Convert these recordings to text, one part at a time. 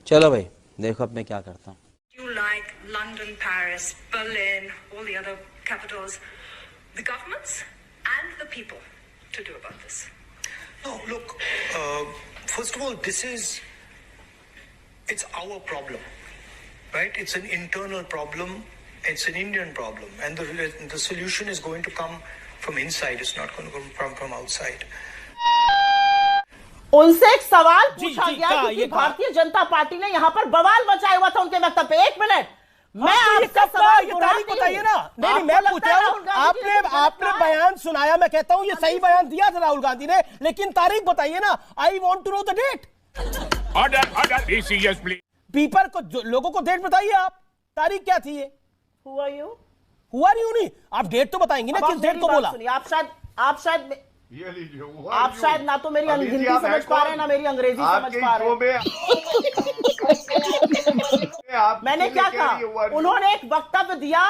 चलो भाई देखो अब मैं क्या करता हूँ। You like London, Paris, Berlin, all the other capitals, the governments and the people to do about this? No, look, first of all, it's our problem, right? It's an internal problem. It's an Indian problem. And the solution is going to come from inside. It's not going to come from outside. उनसे एक सवाल पूछा गया क्योंकि Bharatiya Janata party ने यहाँ पर बवाल मचाया हुआ था उनके वक्तव्य पे। एक मिनट, मैं आपका सवाल ये तारीख बताइए ना। नहीं, मैं पूछ रहा हूँ, आपने बयान सुनाया, मैं कहता हूँ ये सही बयान दिया था राहुल गांधी ने, लेकिन तारीख बताइए ना। I want to know the date. Order पीपर को, लोगों को डेट बताइए आप, तारीख क्या थी ये? हुआ यूं नहीं, आप डेट तो बताएंगे ना, किस डेट को बोला? आप शायद ना तो मेरी हिंदी समझ पा रहे हैं ना मेरी अंग्रेजी समझ पा रहे हैं। मैंने क्या कहा? उन्होंने एक वक्तव्य दिया,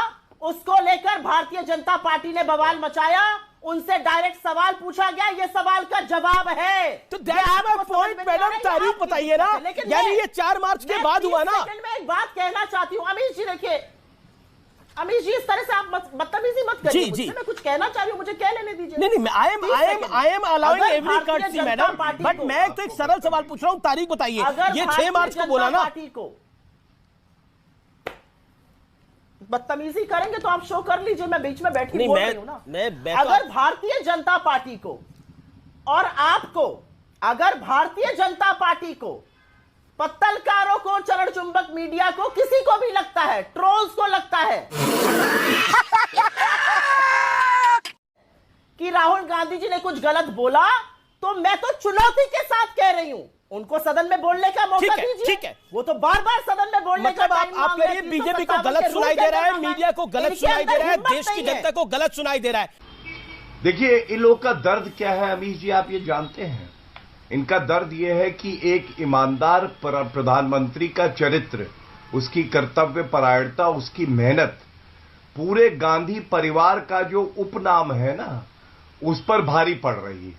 उसको लेकर भारतीय जनता पार्टी ने बवाल मचाया, उनसे डायरेक्ट सवाल पूछा गया, ये सवाल का जवाब है। तो पॉइंट मैडम, तारीख बताइए ना। यानी ये 4 मार्च के बाद हुआ ना। मैं एक बात कहना चाहती हूँ अमीश जी, देखिए अमीश जी, इस तरह से आप बदतमीजी मत करिए। जी, मैं कुछ कहना चाह रही हूँ, मुझे कह लेने दीजिए। नहीं, I am allowing every courtesy madam, but मैं तो एक सरल सवाल पूछ रहा हूँ, तारीख बताइए। ये 6 मार्च को बोला ना। बदतमीजी करेंगे तो आप शो कर लीजिए, मैं बीच में बैठी बोल रही हूँ ना। अगर भारतीय जनता पार्टी को और आपको, अगर भारतीय जनता पार्टी को, पत्तलकारों को, चरण चुंबक मीडिया को, किसी को भी लगता है, ट्रोल्स को लगता है कि राहुल गांधी जी ने कुछ गलत बोला, तो मैं तो चुनौती के साथ कह रही हूं, उनको सदन में बोलने का मौका दीजिए। ठीक है, वो तो बार बार सदन में बोलने का टाइम आप कह रही है बीजेपी को गलत सुनाई दे रहा है, मीडिया को गलत सुनाई दे रहा है, देश की जनता को गलत सुनाई दे रहा है। देखिए, इन लोग का दर्द क्या है अमीश जी, आप ये जानते हैं? इनका दर्द यह है कि एक ईमानदार प्रधानमंत्री का चरित्र, उसकी कर्तव्य परायणता, उसकी मेहनत, पूरे गांधी परिवार का जो उपनाम है ना, उस पर भारी पड़ रही है।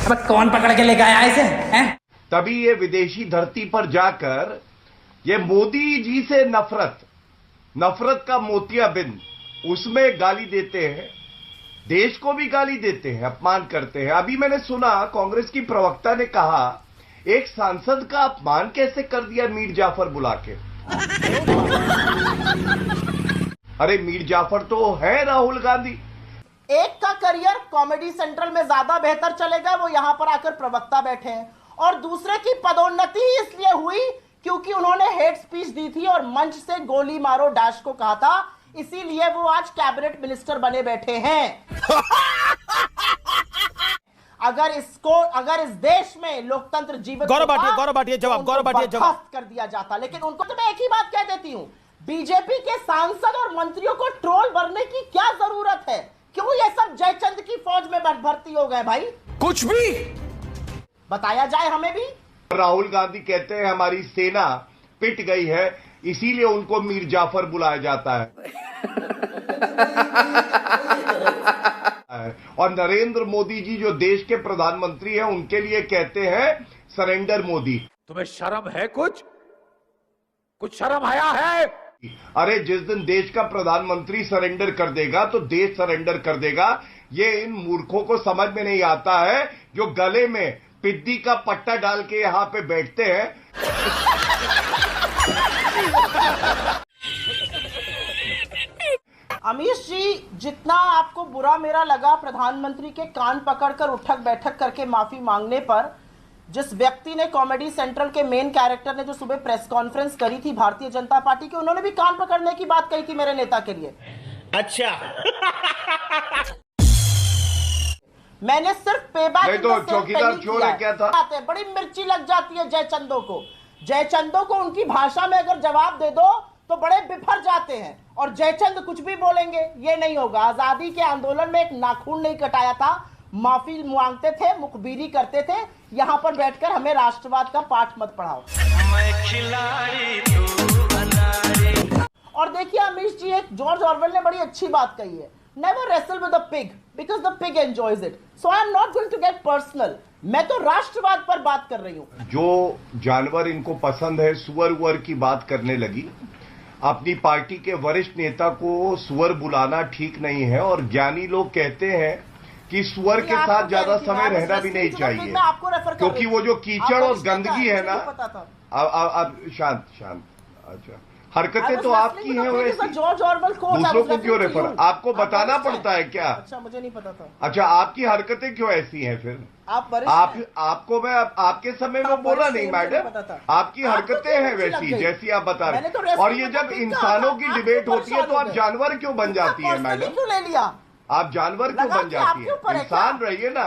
अब कौन पकड़ के लेके आया इसे? तभी ये विदेशी धरती पर जाकर ये मोदी जी से नफरत का मोतियाबिंद, उसमें गाली देते हैं, देश को भी गाली देते हैं, अपमान करते हैं। अभी मैंने सुना कांग्रेस की प्रवक्ता ने कहा, एक सांसद का अपमान कैसे कर दिया मीर जाफर बुला के। अरे मीर जाफर तो है राहुल गांधी। एक का करियर कॉमेडी सेंट्रल में ज्यादा बेहतर चलेगा, वो यहां पर आकर प्रवक्ता बैठे हैं, और दूसरे की पदोन्नति ही इसलिए हुई क्योंकि उन्होंने हेट स्पीच दी थी और मंच से गोली मारो डैश को कहा था, इसीलिए वो आज कैबिनेट मिनिस्टर बने बैठे हैं। अगर इस देश में लोकतंत्र जीवित गौरव भाटिया जवाब कर दिया जाता, लेकिन उनको तो मैं एक ही बात कह देती हूँ, बीजेपी के सांसद और मंत्रियों को ट्रोल भरने की क्या जरूरत है? क्यों ये सब जयचंद की फौज में भर्ती हो गए भाई? कुछ भी बताया जाए हमें भी। राहुल गांधी कहते हैं हमारी सेना पिट गई है, इसीलिए उनको मीर जाफर बुलाया जाता है। और नरेंद्र मोदी जी जो देश के प्रधानमंत्री हैं, उनके लिए कहते हैं सरेंडर मोदी। तुम्हें शर्म है? कुछ शर्म आया है? अरे जिस दिन देश का प्रधानमंत्री सरेंडर कर देगा तो देश सरेंडर कर देगा। ये इन मूर्खों को समझ में नहीं आता है जो गले में पिद्दी का पट्टा डाल के यहां पे बैठते हैं। अमीश जी, जितना आपको बुरा मेरा लगा प्रधानमंत्री के कान पकड़कर उठक बैठक करके माफी मांगने पर, जिस व्यक्ति ने कॉमेडी सेंट्रल के मेन कैरेक्टर ने जो सुबह प्रेस कॉन्फ्रेंस करी थी भारतीय जनता पार्टी की, उन्होंने भी कान पकड़ने की बात कही थी मेरे नेता के लिए। अच्छा मैंने सिर्फ पेबैक तो चौकीदार चोर है क्या था? बड़ी मिर्ची लग जाती है जयचंदों को उनकी भाषा में अगर जवाब दे दो तो बड़े बिफर जाते हैं, और जयचंद कुछ भी बोलेंगे, ये नहीं होगा। आजादी के आंदोलन में एक नाखून नहीं कटाया था, माफी मांगते थे, मुखबिरी करते थे। यहां पर बैठकर हमें राष्ट्रवाद का पाठ मत पढ़ाओ। और देखिए अमीश जी, एक जॉर्ज ऑरवेल ने बड़ी अच्छी बात कही है, never wrestle with a pig because the pig enjoys it. So I am not going to get personal. मैं तो राष्ट्रवाद पर बात कर रही हूं। जो जानवर इनको पसंद है, सुअर वुअर की बात करने लगी। अपनी पार्टी के वरिष्ठ नेता को सुअर बुलाना ठीक नहीं है, और ज्ञानी लोग कहते हैं कि सुअर के साथ ज्यादा समय रहना भी नहीं चाहिए, क्योंकि वो जो कीचड़ और गंदगी है ना। अब शांत। अच्छा, हरकतें तो आपकी हैं वैसी, दूसरों को क्यों रेफर? आपको बताना पड़ता है क्या? अच्छा, मुझे नहीं पता था। अच्छा, आपकी हरकतें क्यों ऐसी हैं फिर? आपको मैं आपके समय में बोला नहीं मैडम, आपकी हरकतें हैं वैसी जैसी आप बता रहे हैं। और ये जब इंसानों की डिबेट होती है तो आप जानवर क्यों बन जाती है मैडम? क्यों ले लिया? आप जानवर क्यों बन जाती है? इंसान रहिए ना।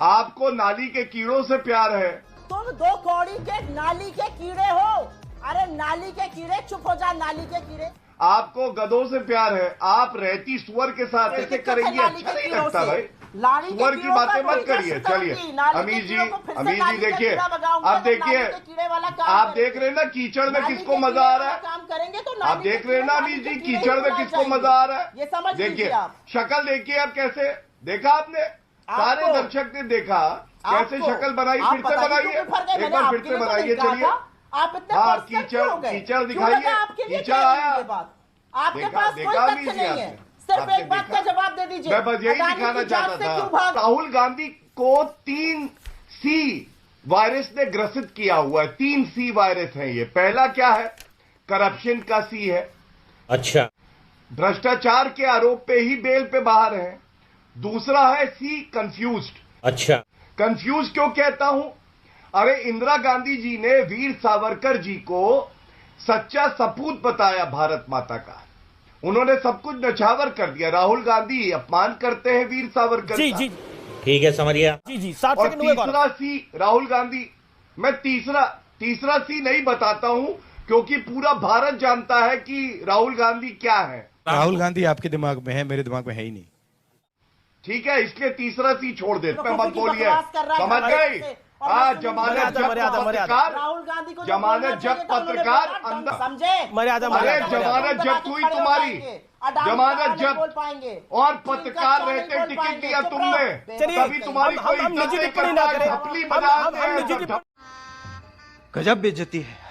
आपको नाली के कीड़ों से प्यार है। तुम 2 कौड़ी के नाली के कीड़े हो। अरे नाली के कीड़े, चुप हो जा नाली के कीड़े। आपको गधों से प्यार है। आप रहती सुअर के साथ ऐसे करेंगे, अच्छा नहीं लगता भाई। सुअर की बातें मत करिए। चलिए अमीर जी देखिए, आप देखिए, आप देख रहे हैं ना कीचड़ में किसको मजा आ रहा है? काम करेंगे तो आप देख रहे हैं ना अमीर जी, कीचड़ में किसको मजा आ रहा है? देखिए शक्ल देखिए, अब कैसे देखा आपने? सारे दर्शक ने देखा कैसे शक्ल बनाई। फिर से बनाइए, एक बार फिर से बनाइए। चलिए, आप इतने हाँ, कीचड़ दिखाइए। कीचड़ आया, आपके पास कोई तथ्य नहीं है, सिर्फ एक बात का जवाब दे दीजिए। मैं बस यही दिखाना चाहता था। राहुल गांधी को 3C वायरस ने ग्रसित किया हुआ है। 3C वायरस है ये। पहला क्या है? करप्शन का C है। अच्छा, भ्रष्टाचार के आरोप पे ही बेल पे बाहर है। दूसरा है C, कंफ्यूज्ड। अच्छा, कंफ्यूज क्यों कहता हूं? अरे इंदिरा गांधी जी ने वीर सावरकर जी को सच्चा सपूत बताया भारत माता का। उन्होंने सब कुछ नछावर कर दिया। राहुल गांधी अपमान करते हैं वीर सावरकर जी का। जी ठीक है, समझ गया। जी 60 और सेकंड हुए। तीसरा C राहुल गांधी। मैं तीसरा C नहीं बताता हूं, क्योंकि पूरा भारत जानता है कि राहुल गांधी क्या है। राहुल गांधी आपके दिमाग में है, मेरे दिमाग में है ही नहीं। ठीक है, इसलिए तीसरा C छोड़ दे, मत बोलिए। समझ गई? जमानत जब्त पत्रकार, राहुल गांधी को जमानत जब्त पत्रकार अंदर समझे। अरे जमानत जब्त हुई तुम्हारी, जमानत जब्त, और पत्रकार रहते टिकट दिया तुमने, तभी तुम्हारी कोई हम निजी टिप्पणी ना करें। ढपली बना। गजब बेइज्जती है।